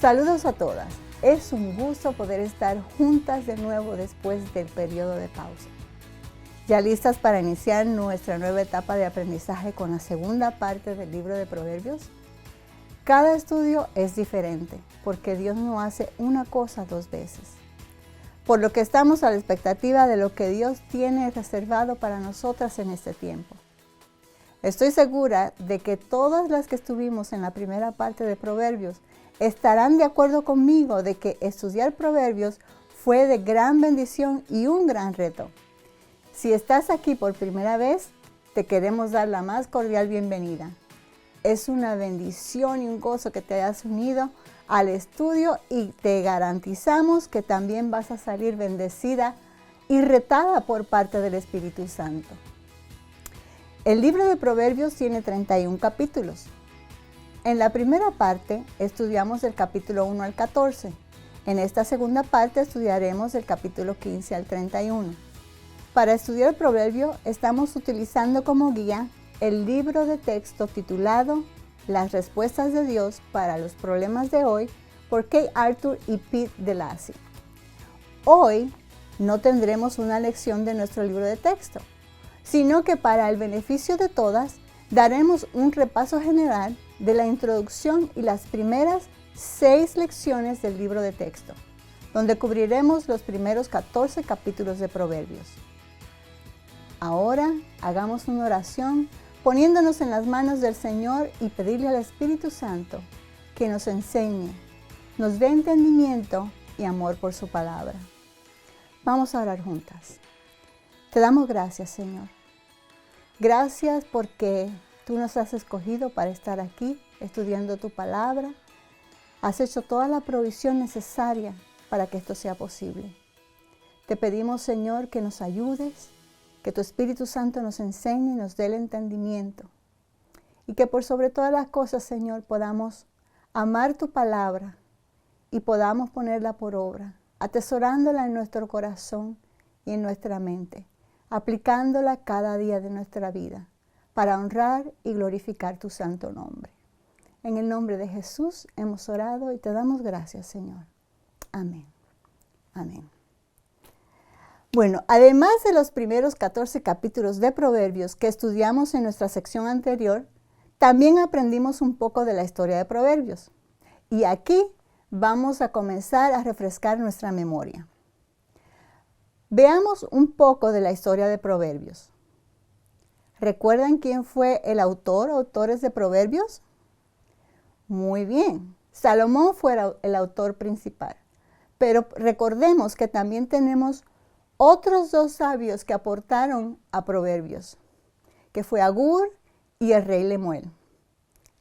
Saludos a todas. Es un gusto poder estar juntas de nuevo después del periodo de pausa. ¿Ya listas para iniciar nuestra nueva etapa de aprendizaje con la segunda parte del libro de Proverbios? Cada estudio es diferente porque Dios no hace una cosa dos veces. Por lo que estamos a la expectativa de lo que Dios tiene reservado para nosotras en este tiempo. Estoy segura de que todas las que estuvimos en la primera parte de Proverbios estarán de acuerdo conmigo de que estudiar Proverbios fue de gran bendición y un gran reto. Si estás aquí por primera vez, te queremos dar la más cordial bienvenida. Es una bendición y un gozo que te hayas unido al estudio y te garantizamos que también vas a salir bendecida y retada por parte del Espíritu Santo. El libro de Proverbios tiene 31 capítulos. En la primera parte estudiamos del capítulo 1 al 14. En esta segunda parte estudiaremos del capítulo 15 al 31. Para estudiar el proverbio estamos utilizando como guía el libro de texto titulado Las respuestas de Dios para los problemas de hoy por Kay Arthur y Pete DeLacy. Hoy no tendremos una lección de nuestro libro de texto, sino que para el beneficio de todas daremos un repaso general de la introducción y las primeras 6 lecciones del libro de texto, donde cubriremos los primeros 14 capítulos de Proverbios. Ahora hagamos una oración poniéndonos en las manos del Señor y pedirle al Espíritu Santo que nos enseñe, nos dé entendimiento y amor por su palabra. Vamos a orar juntas. Te damos gracias, Señor. Gracias porque tú nos has escogido para estar aquí estudiando tu palabra. Has hecho toda la provisión necesaria para que esto sea posible. Te pedimos, Señor, que nos ayudes, que tu Espíritu Santo nos enseñe y nos dé el entendimiento. Y que por sobre todas las cosas, Señor, podamos amar tu palabra y podamos ponerla por obra, atesorándola en nuestro corazón y en nuestra mente, aplicándola cada día de nuestra vida, para honrar y glorificar tu santo nombre. En el nombre de Jesús hemos orado y te damos gracias, Señor. Amén. Amén. Bueno, además de los primeros 14 capítulos de Proverbios que estudiamos en nuestra sección anterior, también aprendimos un poco de la historia de Proverbios. Y aquí vamos a comenzar a refrescar nuestra memoria. Veamos un poco de la historia de Proverbios. ¿Recuerdan quién fue el autores de Proverbios? Muy bien, Salomón fue el autor principal. Pero recordemos que también tenemos otros 2 sabios que aportaron a Proverbios, que fue Agur y el rey Lemuel.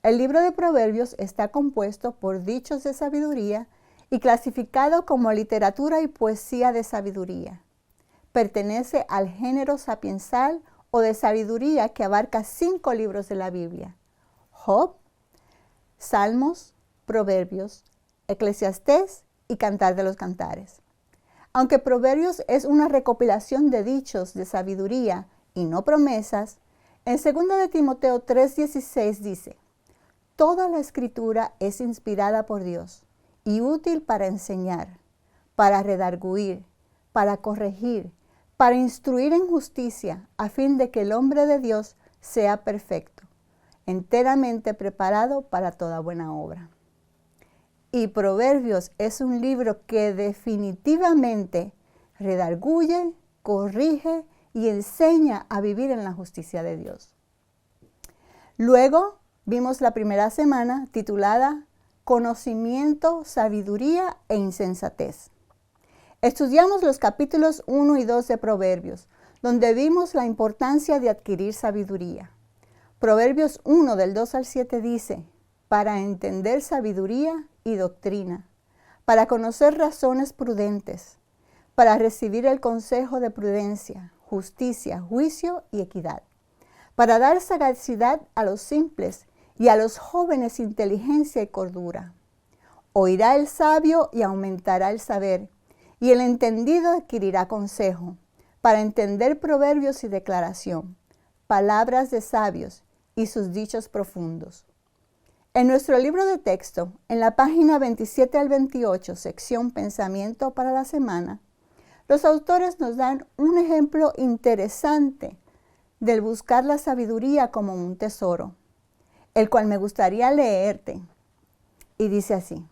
El libro de Proverbios está compuesto por dichos de sabiduría y clasificado como literatura y poesía de sabiduría. Pertenece al género sapiensal o de sabiduría que abarca 5 libros de la Biblia: Job, Salmos, Proverbios, Eclesiastés y Cantar de los Cantares. Aunque Proverbios es una recopilación de dichos de sabiduría y no promesas, en 2 de Timoteo 3:16 dice: Toda la escritura es inspirada por Dios y útil para enseñar, para redarguir, para corregir, para instruir en justicia, a fin de que el hombre de Dios sea perfecto, enteramente preparado para toda buena obra. Y Proverbios es un libro que definitivamente redarguye, corrige y enseña a vivir en la justicia de Dios. Luego vimos la primera semana titulada Conocimiento, Sabiduría e Insensatez. Estudiamos los capítulos 1 y 2 de Proverbios, donde vimos la importancia de adquirir sabiduría. Proverbios 1 del 2 al 7 dice: para entender sabiduría y doctrina, para conocer razones prudentes, para recibir el consejo de prudencia, justicia, juicio y equidad, para dar sagacidad a los simples y a los jóvenes inteligencia y cordura. Oirá el sabio y aumentará el saber, y el entendido adquirirá consejo, para entender proverbios y declaración, palabras de sabios y sus dichos profundos. En nuestro libro de texto, en la página 27 al 28, sección Pensamiento para la semana, los autores nos dan un ejemplo interesante del buscar la sabiduría como un tesoro, el cual me gustaría leerte. Y dice así: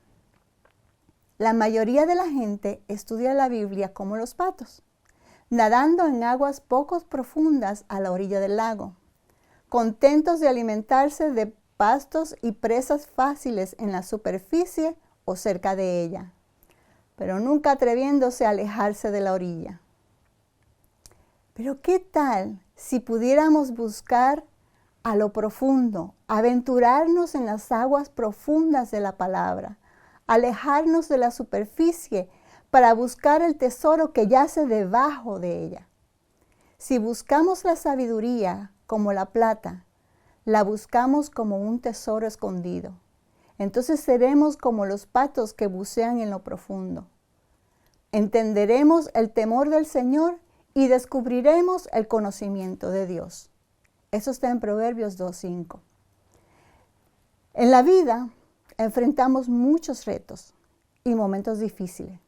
la mayoría de la gente estudia la Biblia como los patos, nadando en aguas poco profundas a la orilla del lago, contentos de alimentarse de pastos y presas fáciles en la superficie o cerca de ella, pero nunca atreviéndose a alejarse de la orilla. Pero ¿qué tal si pudiéramos buscar a lo profundo, aventurarnos en las aguas profundas de la palabra, alejarnos de la superficie para buscar el tesoro que yace debajo de ella? Si buscamos la sabiduría como la plata, la buscamos como un tesoro escondido, entonces seremos como los patos que bucean en lo profundo. Entenderemos el temor del Señor y descubriremos el conocimiento de Dios. Eso está en Proverbios 2:5. En la vida enfrentamos muchos retos y momentos difíciles.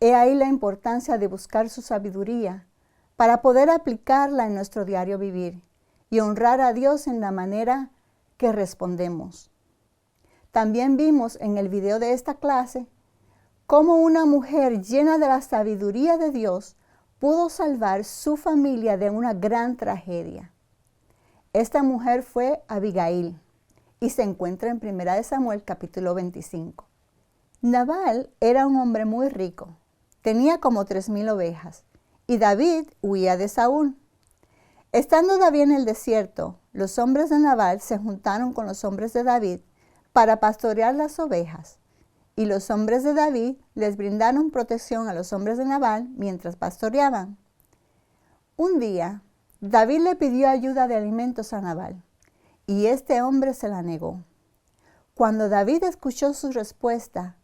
He ahí la importancia de buscar su sabiduría para poder aplicarla en nuestro diario vivir y honrar a Dios en la manera que respondemos. También vimos en el video de esta clase cómo una mujer llena de la sabiduría de Dios pudo salvar su familia de una gran tragedia. Esta mujer fue Abigail y se encuentra en 1 Samuel capítulo 25. Nabal era un hombre muy rico, tenía como 3,000 ovejas y David huía de Saúl. Estando David en el desierto, los hombres de Nabal se juntaron con los hombres de David para pastorear las ovejas, y los hombres de David les brindaron protección a los hombres de Nabal mientras pastoreaban. Un día, David le pidió ayuda de alimentos a Nabal, y este hombre se la negó. Cuando David escuchó su respuesta,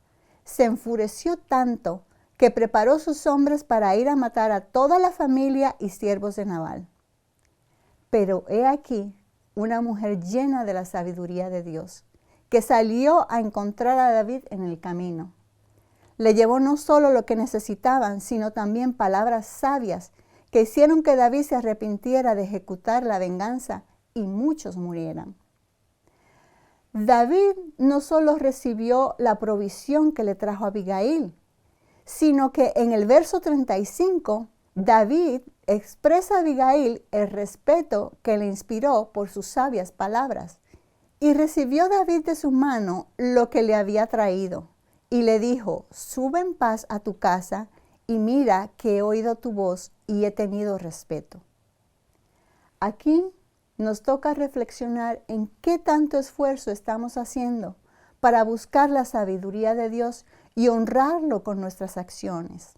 se enfureció tanto que preparó sus hombres para ir a matar a toda la familia y siervos de Nabal. Pero he aquí una mujer llena de la sabiduría de Dios, que salió a encontrar a David en el camino. Le llevó no solo lo que necesitaban, sino también palabras sabias que hicieron que David se arrepintiera de ejecutar la venganza y muchos murieran. David no solo recibió la provisión que le trajo Abigail, sino que en el verso 35, David expresa a Abigail el respeto que le inspiró por sus sabias palabras. Y recibió David de su mano lo que le había traído, y le dijo: sube en paz a tu casa, y mira que he oído tu voz y he tenido respeto. Aquí nos toca reflexionar en qué tanto esfuerzo estamos haciendo para buscar la sabiduría de Dios y honrarlo con nuestras acciones.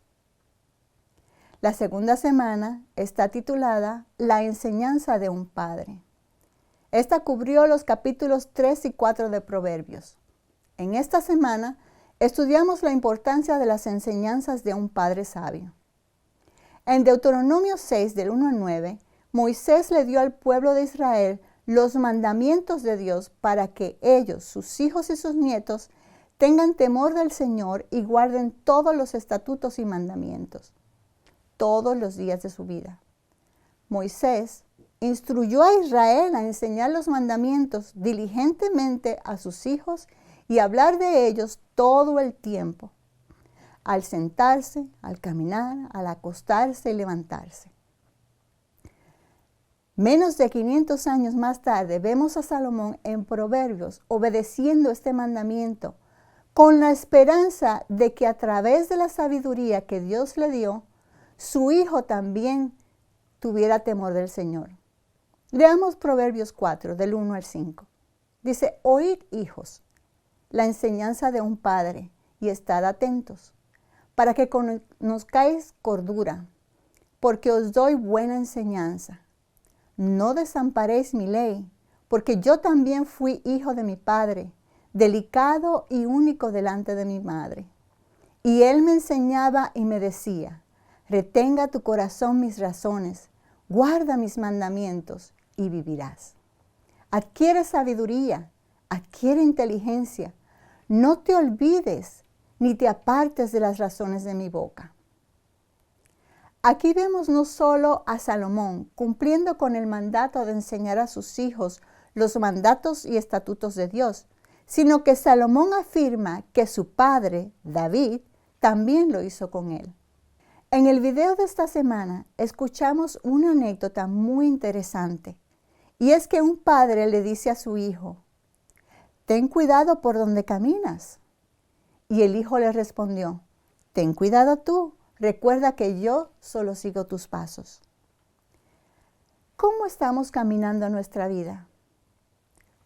La segunda semana está titulada La enseñanza de un padre. Esta cubrió los capítulos 3 y 4 de Proverbios. En esta semana estudiamos la importancia de las enseñanzas de un padre sabio. En Deuteronomio 6, del 1 al 9, Moisés le dio al pueblo de Israel los mandamientos de Dios para que ellos, sus hijos y sus nietos, tengan temor del Señor y guarden todos los estatutos y mandamientos, todos los días de su vida. Moisés instruyó a Israel a enseñar los mandamientos diligentemente a sus hijos y hablar de ellos todo el tiempo, al sentarse, al caminar, al acostarse y levantarse. Menos de 500 años más tarde vemos a Salomón en Proverbios obedeciendo este mandamiento con la esperanza de que a través de la sabiduría que Dios le dio, su hijo también tuviera temor del Señor. Leamos Proverbios 4, del 1 al 5. Dice: oíd, hijos, la enseñanza de un padre, y estad atentos, para que conozcáis cordura, porque os doy buena enseñanza. No desamparéis mi ley, porque yo también fui hijo de mi padre, delicado y único delante de mi madre. Y él me enseñaba y me decía: retenga tu corazón mis razones, guarda mis mandamientos y vivirás. Adquiere sabiduría, adquiere inteligencia. No te olvides ni te apartes de las razones de mi boca. Aquí vemos no solo a Salomón cumpliendo con el mandato de enseñar a sus hijos los mandatos y estatutos de Dios, sino que Salomón afirma que su padre, David, también lo hizo con él. En el video de esta semana escuchamos una anécdota muy interesante, y es que un padre le dice a su hijo: «Ten cuidado por donde caminas». Y el hijo le respondió: «Ten cuidado tú, recuerda que yo solo sigo tus pasos». ¿Cómo estamos caminando nuestra vida?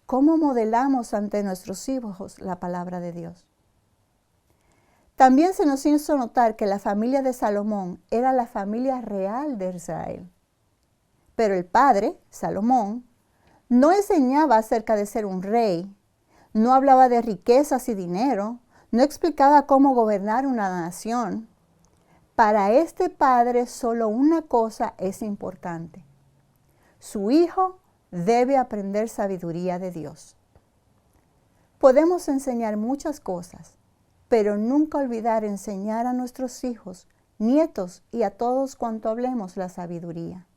¿Cómo modelamos ante nuestros hijos la palabra de Dios? También se nos hizo notar que la familia de Salomón era la familia real de Israel. Pero el padre, Salomón, no enseñaba acerca de ser un rey, no hablaba de riquezas y dinero, no explicaba cómo gobernar una nación. Para este padre solo una cosa es importante: su hijo debe aprender sabiduría de Dios. Podemos enseñar muchas cosas, pero nunca olvidar enseñar a nuestros hijos, nietos y a todos cuanto hablemos la sabiduría.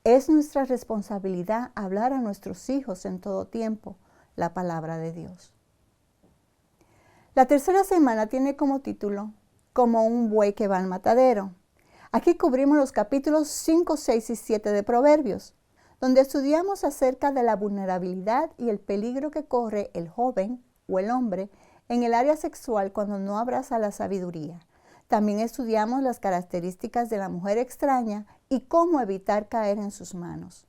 Es nuestra responsabilidad hablar a nuestros hijos en todo tiempo la palabra de Dios. La tercera semana tiene como título «Como un buey que va al matadero». Aquí cubrimos los capítulos 5, 6 y 7 de Proverbios, donde estudiamos acerca de la vulnerabilidad y el peligro que corre el joven o el hombre en el área sexual cuando no abraza la sabiduría. También estudiamos las características de la mujer extraña y cómo evitar caer en sus manos.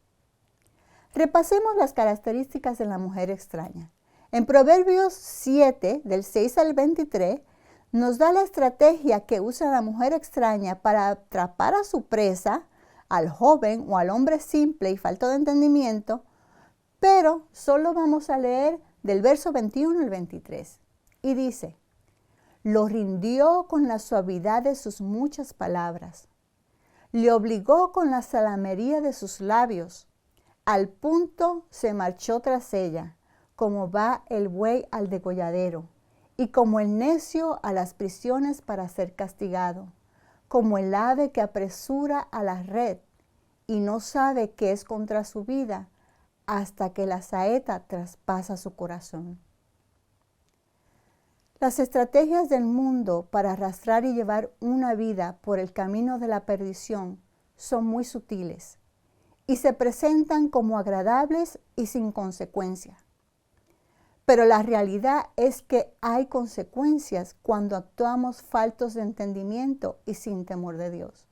Repasemos las características de la mujer extraña. En Proverbios 7, del 6 al 23, nos da la estrategia que usa la mujer extraña para atrapar a su presa, al joven o al hombre simple y falto de entendimiento, pero solo vamos a leer del verso 21 al 23. Y dice: «Lo rindió con la suavidad de sus muchas palabras, le obligó con la salamería de sus labios, al punto se marchó tras ella, como va el buey al degolladero, y como el necio a las prisiones para ser castigado, como el ave que apresura a la red y no sabe que es contra su vida hasta que la saeta traspasa su corazón». Las estrategias del mundo para arrastrar y llevar una vida por el camino de la perdición son muy sutiles y se presentan como agradables y sin consecuencia. Pero la realidad es que hay consecuencias cuando actuamos faltos de entendimiento y sin temor de Dios.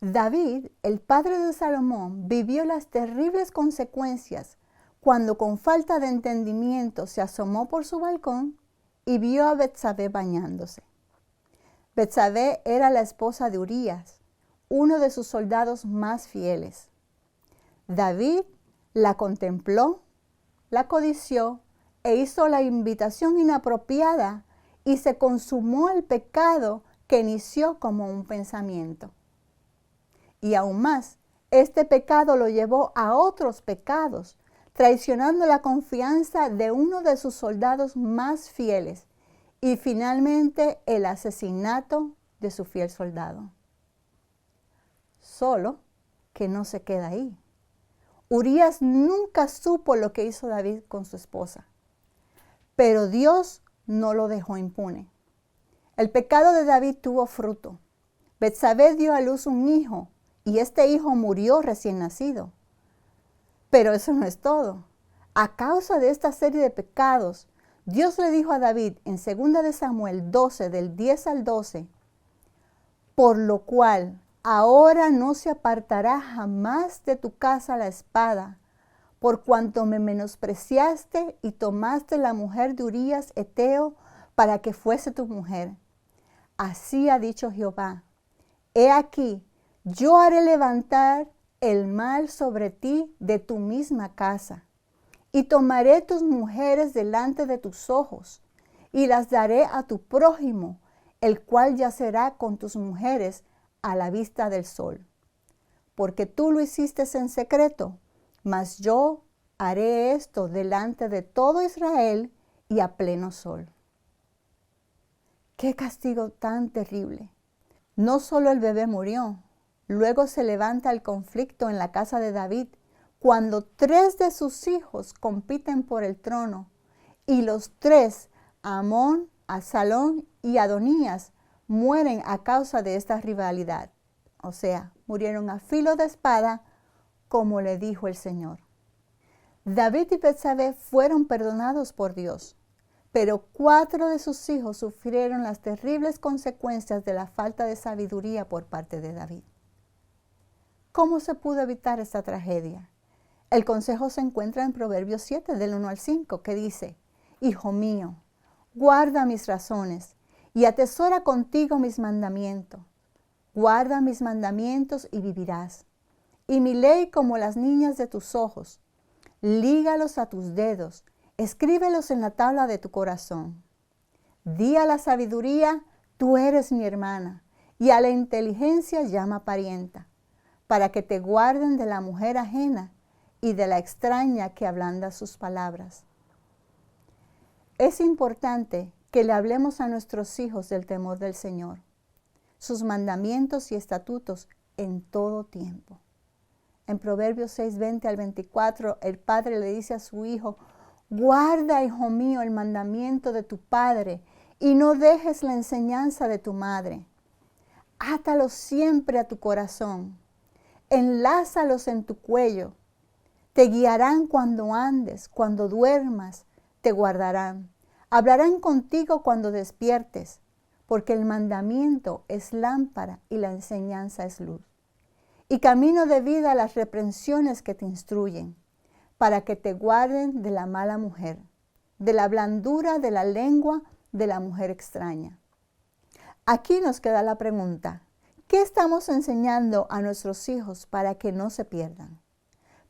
David, el padre de Salomón, vivió las terribles consecuencias cuando con falta de entendimiento se asomó por su balcón y vio a Betsabé bañándose. Betsabé era la esposa de Urías, uno de sus soldados más fieles. David la contempló, la codició e hizo la invitación inapropiada y se consumó el pecado que inició como un pensamiento. Y aún más, este pecado lo llevó a otros pecados, traicionando la confianza de uno de sus soldados más fieles y finalmente el asesinato de su fiel soldado. Solo que no se queda ahí. Urías nunca supo lo que hizo David con su esposa, pero Dios no lo dejó impune. El pecado de David tuvo fruto. Betsabé dio a luz un hijo y este hijo murió recién nacido. Pero eso no es todo. A causa de esta serie de pecados, Dios le dijo a David en 2 de Samuel 12, del 10 al 12, «Por lo cual ahora no se apartará jamás de tu casa la espada, por cuanto me menospreciaste y tomaste la mujer de Urías Heteo para que fuese tu mujer. Así ha dicho Jehová, he aquí, yo haré levantar el mal sobre ti de tu misma casa, y tomaré tus mujeres delante de tus ojos, y las daré a tu prójimo, el cual yacerá con tus mujeres a la vista del sol. Porque tú lo hiciste en secreto, mas yo haré esto delante de todo Israel y a pleno sol. ¡Qué castigo tan terrible! No solo el bebé murió, luego se levanta el conflicto en la casa de David, cuando 3 de sus hijos compiten por el trono, y los 3, Amón, Absalón y Adonías, mueren a causa de esta rivalidad. O sea, murieron a filo de espada, como le dijo el Señor. David y Betsabé fueron perdonados por Dios, pero 4 de sus hijos sufrieron las terribles consecuencias de la falta de sabiduría por parte de David. ¿Cómo se pudo evitar esta tragedia? El consejo se encuentra en Proverbios 7, del 1 al 5, que dice: Hijo mío, guarda mis razones y atesora contigo mis mandamientos. Guarda mis mandamientos y vivirás. Y mi ley como las niñas de tus ojos. Lígalos a tus dedos, escríbelos en la tabla de tu corazón. Di a la sabiduría, tú eres mi hermana, y a la inteligencia llama parienta, para que te guarden de la mujer ajena y de la extraña que ablanda sus palabras. Es importante que le hablemos a nuestros hijos del temor del Señor, sus mandamientos y estatutos en todo tiempo. En Proverbios 6, 20 al 24, el padre le dice a su hijo: guarda, hijo mío, el mandamiento de tu padre y no dejes la enseñanza de tu madre. Átalos siempre a tu corazón, enlázalos en tu cuello. Te guiarán cuando andes, cuando duermas, te guardarán. Hablarán contigo cuando despiertes, porque el mandamiento es lámpara y la enseñanza es luz. Y camino de vida las reprensiones que te instruyen, para que te guarden de la mala mujer, de la blandura de la lengua de la mujer extraña. Aquí nos queda la pregunta: ¿qué estamos enseñando a nuestros hijos para que no se pierdan?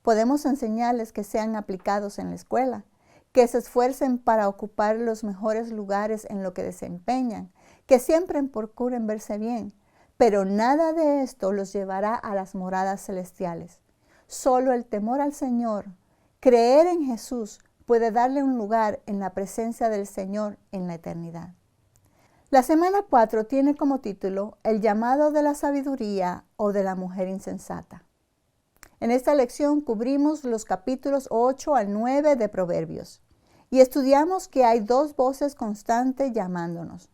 Podemos enseñarles que sean aplicados en la escuela, que se esfuercen para ocupar los mejores lugares en lo que desempeñan, que siempre procuren verse bien, pero nada de esto los llevará a las moradas celestiales. Solo el temor al Señor, creer en Jesús, puede darle un lugar en la presencia del Señor en la eternidad. La semana 4 tiene como título El llamado de la sabiduría o de la mujer insensata. En esta lección cubrimos los capítulos 8 al 9 de Proverbios y estudiamos que hay 2 voces constantes llamándonos: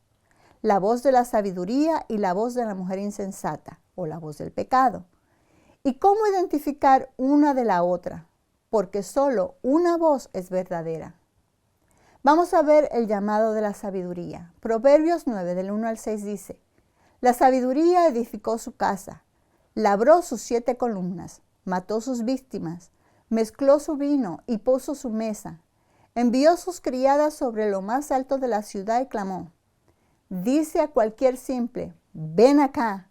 la voz de la sabiduría y la voz de la mujer insensata o la voz del pecado. ¿Y cómo identificar una de la otra? Porque solo una voz es verdadera. Vamos a ver el llamado de la sabiduría. Proverbios 9, del 1 al 6 dice: La sabiduría edificó su casa, labró sus 7 columnas, mató sus víctimas, mezcló su vino y puso su mesa. Envió sus criadas sobre lo más alto de la ciudad y clamó: Dice a cualquier simple: ven acá.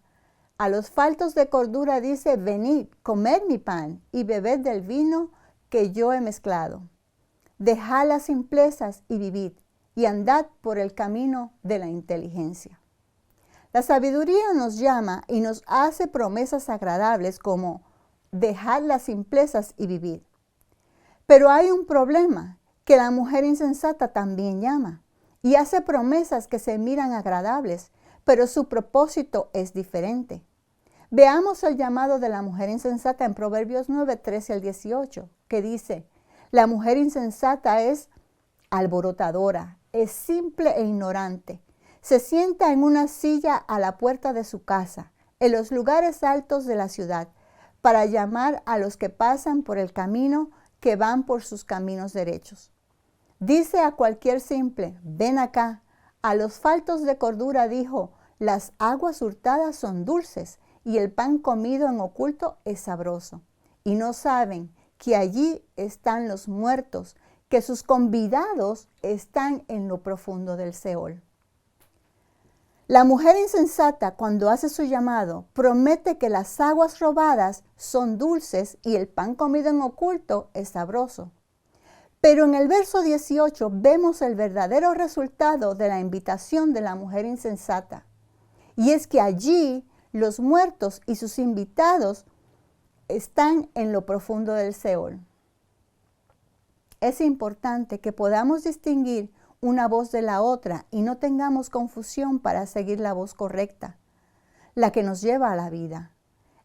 A los faltos de cordura dice: venid, comed mi pan y bebed del vino que yo he mezclado. Dejad las simplezas y vivid, y andad por el camino de la inteligencia. La sabiduría nos llama y nos hace promesas agradables como: dejad las simplezas y vivid. Pero hay un problema, que la mujer insensata también llama y hace promesas que se miran agradables, pero su propósito es diferente. Veamos el llamado de la mujer insensata en Proverbios 9, 13 al 18, que dice: la mujer insensata es alborotadora, es simple e ignorante. Se sienta en una silla a la puerta de su casa, en los lugares altos de la ciudad, para llamar a los que pasan por el camino, que van por sus caminos derechos. Dice a cualquier simple: ven acá. A los faltos de cordura dijo: las aguas hurtadas son dulces y el pan comido en oculto es sabroso. Y no saben que allí están los muertos, que sus convidados están en lo profundo del Seol. La mujer insensata, cuando hace su llamado, promete que las aguas robadas son dulces y el pan comido en oculto es sabroso. Pero en el verso 18 vemos el verdadero resultado de la invitación de la mujer insensata. Y es que allí los muertos y sus invitados están en lo profundo del Seol. es importante que podamos distinguir una voz de la otra y no tengamos confusión para seguir la voz correcta, la que nos lleva a la vida.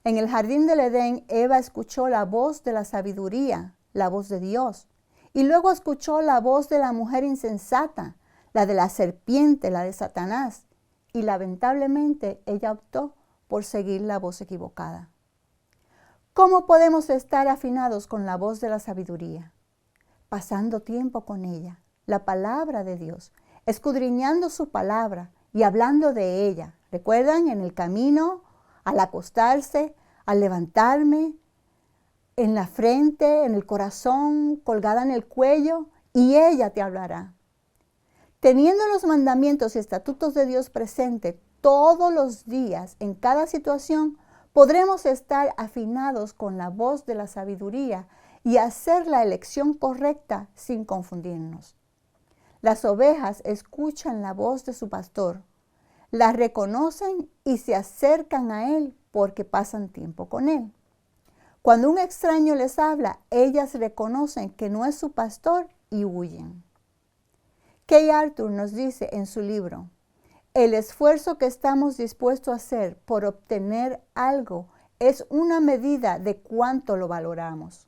En el jardín del Edén, Eva escuchó la voz de la sabiduría, la voz de Dios, y luego escuchó la voz de la mujer insensata, la de la serpiente, la de Satanás, y lamentablemente ella optó por seguir la voz equivocada. ¿Cómo podemos estar afinados con la voz de la sabiduría? Pasando tiempo con ella, la palabra de Dios, escudriñando su palabra y hablando de ella. ¿Recuerdan? En el camino, al acostarse, al levantarme, en la frente, en el corazón, colgada en el cuello, y ella te hablará. Teniendo los mandamientos y estatutos de Dios presente todos los días, en cada situación, podremos estar afinados con la voz de la sabiduría y hacer la elección correcta sin confundirnos. Las ovejas escuchan la voz de su pastor, la reconocen y se acercan a él porque pasan tiempo con él. Cuando un extraño les habla, ellas reconocen que no es su pastor y huyen. Kay Arthur nos dice en su libro, el esfuerzo que estamos dispuestos a hacer por obtener algo es una medida de cuánto lo valoramos.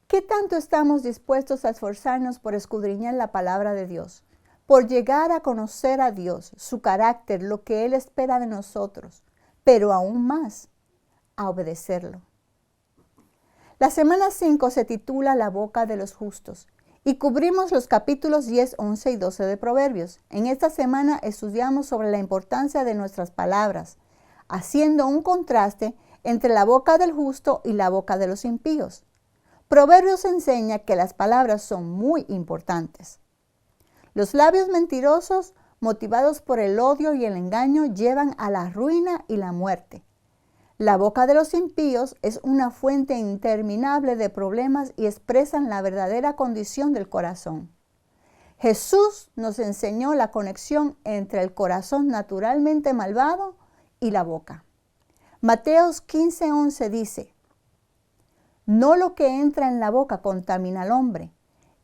¿Qué tanto estamos dispuestos a esforzarnos por escudriñar la palabra de Dios? Por llegar a conocer a Dios, su carácter, lo que Él espera de nosotros, pero aún más, a obedecerlo. La semana 5 se titula La boca de los justos y cubrimos los capítulos 10, 11 y 12 de Proverbios. En esta semana estudiamos sobre la importancia de nuestras palabras, haciendo un contraste entre la boca del justo y la boca de los impíos. Proverbios enseña que las palabras son muy importantes. Los labios mentirosos, motivados por el odio y el engaño, llevan a la ruina y la muerte. La boca de los impíos es una fuente interminable de problemas y expresan la verdadera condición del corazón. Jesús nos enseñó la conexión entre el corazón naturalmente malvado y la boca. Mateos 15:11 dice, no lo que entra en la boca contamina al hombre.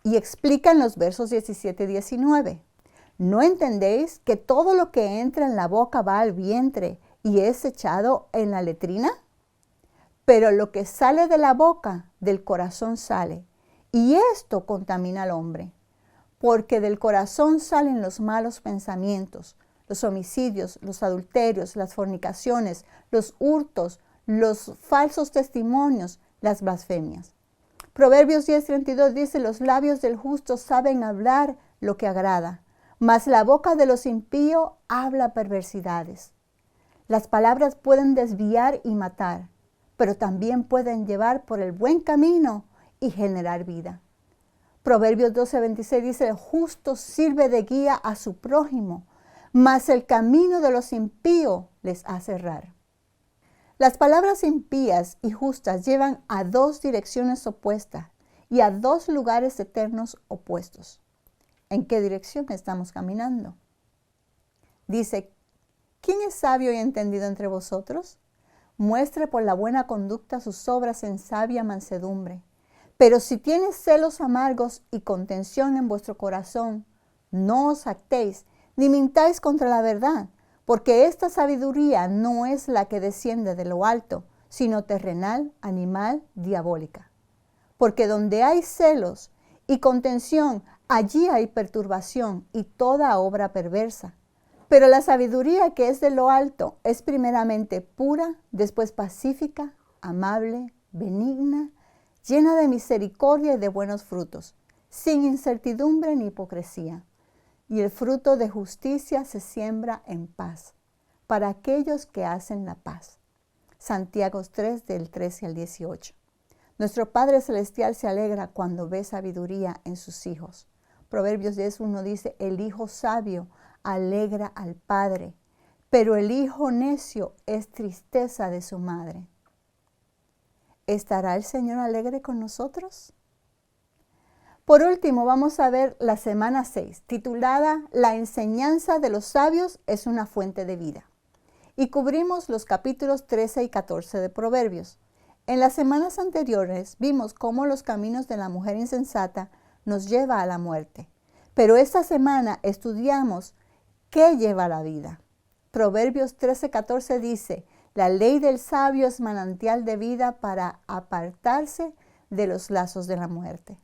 Y explica en los versos 17 y 19. ¿No entendéis que todo lo que entra en la boca va al vientre y es echado en la letrina? Pero lo que sale de la boca, del corazón sale, y esto contamina al hombre. Porque del corazón salen los malos pensamientos, los homicidios, los adulterios, las fornicaciones, los hurtos, los falsos testimonios, las blasfemias. Proverbios 10:32 dice, los labios del justo saben hablar lo que agrada, mas la boca de los impíos habla perversidades. Las palabras pueden desviar y matar, pero también pueden llevar por el buen camino y generar vida. Proverbios 12:26 dice, el justo sirve de guía a su prójimo, mas el camino de los impíos les hace errar. Las palabras impías y justas llevan a dos direcciones opuestas y a dos lugares eternos opuestos. ¿En qué dirección estamos caminando? Dice, ¿quién es sabio y entendido entre vosotros? Muestre por la buena conducta sus obras en sabia mansedumbre. Pero si tienes celos amargos y contención en vuestro corazón, no os jactéis ni mintáis contra la verdad, porque esta sabiduría no es la que desciende de lo alto, sino terrenal, animal, diabólica. Porque donde hay celos y contención, allí hay perturbación y toda obra perversa. Pero la sabiduría que es de lo alto es primeramente pura, después pacífica, amable, benigna, llena de misericordia y de buenos frutos, sin incertidumbre ni hipocresía. Y el fruto de justicia se siembra en paz, para aquellos que hacen la paz. Santiago 3, del 13 al 18. Nuestro Padre Celestial se alegra cuando ve sabiduría en sus hijos. Proverbios 10:1 dice, el hijo sabio alegra al padre, pero el hijo necio es tristeza de su madre. ¿Estará el Señor alegre con nosotros? Por último, vamos a ver la semana 6, titulada La enseñanza de los sabios es una fuente de vida. Y cubrimos los capítulos 13 y 14 de Proverbios. En las semanas anteriores vimos cómo los caminos de la mujer insensata nos lleva a la muerte. Pero esta semana estudiamos qué lleva a la vida. Proverbios 13:14 dice, la ley del sabio es manantial de vida para apartarse de los lazos de la muerte.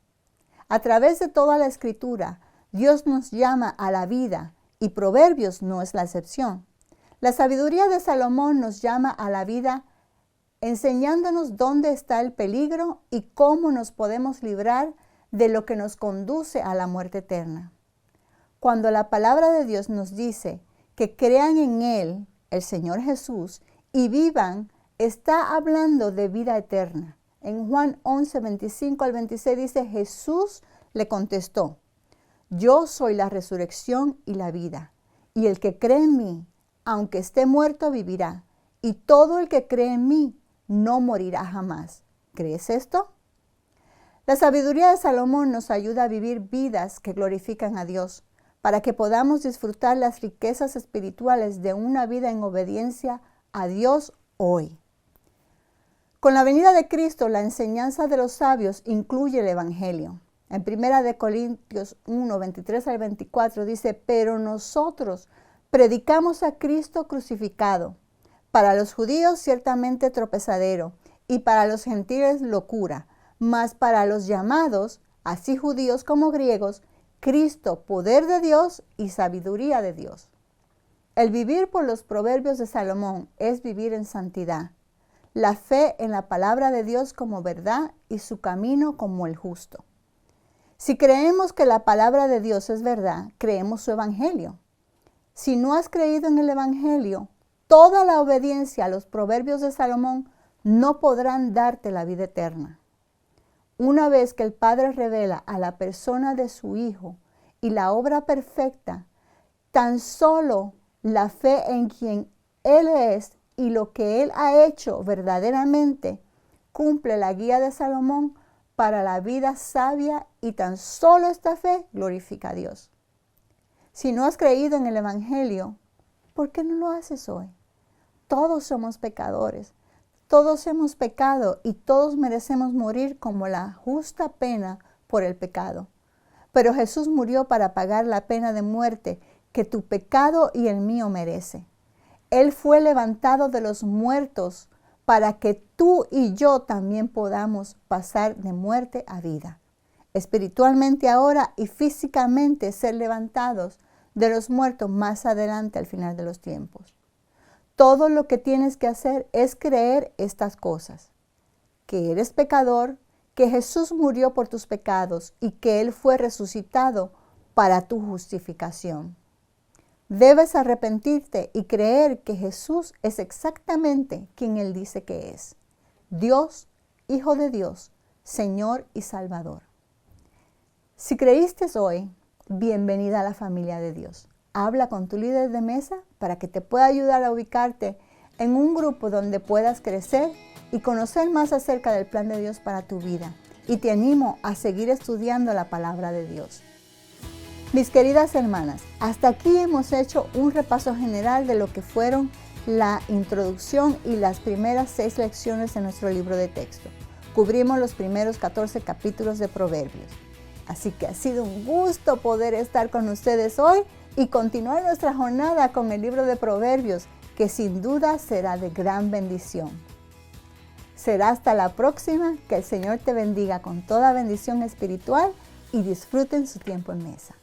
A través de toda la Escritura, Dios nos llama a la vida y Proverbios no es la excepción. La sabiduría de Salomón nos llama a la vida enseñándonos dónde está el peligro y cómo nos podemos librar de lo que nos conduce a la muerte eterna. Cuando la palabra de Dios nos dice que crean en Él, el Señor Jesús, y vivan, está hablando de vida eterna. En Juan 11, 25 al 26 dice, Jesús le contestó, yo soy la resurrección y la vida, y el que cree en mí, aunque esté muerto, vivirá, y todo el que cree en mí no morirá jamás. ¿Crees esto? La sabiduría de Salomón nos ayuda a vivir vidas que glorifican a Dios, para que podamos disfrutar las riquezas espirituales de una vida en obediencia a Dios hoy. Con la venida de Cristo, la enseñanza de los sabios incluye el Evangelio. En 1 Corintios 1, 23 al 24 dice, pero nosotros predicamos a Cristo crucificado, para los judíos ciertamente tropezadero, y para los gentiles locura, mas para los llamados, así judíos como griegos, Cristo, poder de Dios y sabiduría de Dios. El vivir por los proverbios de Salomón es vivir en santidad, la fe en la palabra de Dios como verdad y su camino como el justo. Si creemos que la palabra de Dios es verdad, creemos su evangelio. Si no has creído en el evangelio, toda la obediencia a los proverbios de Salomón no podrán darte la vida eterna. Una vez que el Padre revela a la persona de su Hijo y la obra perfecta, tan solo la fe en quien Él es y lo que Él ha hecho verdaderamente cumple la guía de Salomón para la vida sabia y tan solo esta fe glorifica a Dios. Si no has creído en el Evangelio, ¿por qué no lo haces hoy? Todos somos pecadores, todos hemos pecado y todos merecemos morir como la justa pena por el pecado. Pero Jesús murió para pagar la pena de muerte que tu pecado y el mío merece. Él fue levantado de los muertos para que tú y yo también podamos pasar de muerte a vida. Espiritualmente ahora y físicamente ser levantados de los muertos más adelante al final de los tiempos. Todo lo que tienes que hacer es creer estas cosas, que eres pecador, que Jesús murió por tus pecados y que Él fue resucitado para tu justificación. Debes arrepentirte y creer que Jesús es exactamente quien Él dice que es. Dios, Hijo de Dios, Señor y Salvador. Si creíste hoy, bienvenida a la familia de Dios. Habla con tu líder de mesa para que te pueda ayudar a ubicarte en un grupo donde puedas crecer y conocer más acerca del plan de Dios para tu vida. Y te animo a seguir estudiando la palabra de Dios. Mis queridas hermanas, hasta aquí hemos hecho un repaso general de lo que fueron la introducción y las primeras 6 lecciones de nuestro libro de texto. Cubrimos los primeros 14 capítulos de Proverbios. Así que ha sido un gusto poder estar con ustedes hoy y continuar nuestra jornada con el libro de Proverbios, que sin duda será de gran bendición. Será hasta la próxima, que el Señor te bendiga con toda bendición espiritual y disfruten su tiempo en mesa.